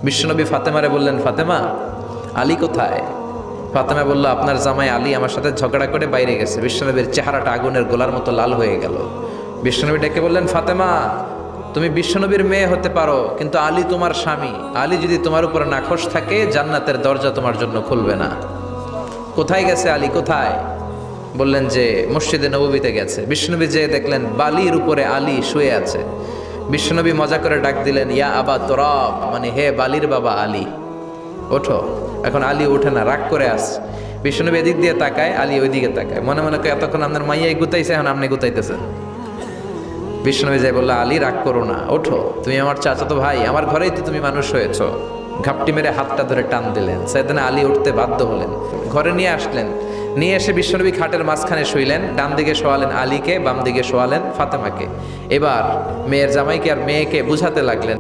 বিশ্বনবী ফাতেমারে বললেন, ফাতেমা, আলী কোথায়? ফাতেমা বলল, আপনার জামাই আলী আমার সাথে ঝগড়া করে বাইরে গেছে। বিশ্বনবীর চেহারাটা আগুনের গোলার মতো লাল হয়ে গেল। বিশ্বনবী ডেকে বললেন, ফাতেমা, তুমি বিশ্বনবীর মেয়ে হতে পারো, কিন্তু আলী তোমার স্বামী। আলী যদি তোমার উপর নাখোশ থাকে, জান্নাতের দরজা তোমার জন্য খুলবে না। কোথায় গেছে আলী, কোথায়? বললেন যে মসজিদে নববীতে গেছে। বিশ্বনবী যেয়ে দেখলেন বালির উপরে আলী শুয়ে আছে। বিশ্বনবী মজা করে ডাক দিলেন, ইয়া আবা তোরাব, মানে হে বালির বাবা আলী, ওঠো। এখন আলী ওঠে না, রাগ করে আসছে। বিশ্বনবী এদিক দিয়ে তাকায়, আলী ওই দিকে তাকায়, মনে মনে করে এতক্ষণ আপনার মাইয়াই গুতাইছে, এখন আপনি গুতাইতেছেন। বিশ্বনবী যাই বললো, আলী রাগ করো না, ওঠো, তুমি আমার চাচাতো ভাই, আমার ঘরেই তো তুমি মানুষ হয়েছ। ঘাপটি মেরে হাতটা ধরে টান দিলেন। সেদিন আলী উঠতে বাধ্য হলেন, ঘরে নিয়ে আসলেন। নিয়ে এসে বিশ্বনবী খাটের মাঝখানে শুইলেন, ডান দিকে শোয়ালেন আলীকে, বাম দিকে শোয়ালেন ফাতেমাকে। এবার মেয়ের জামাইকে আর মেয়েকে বুঝাতে লাগলেন।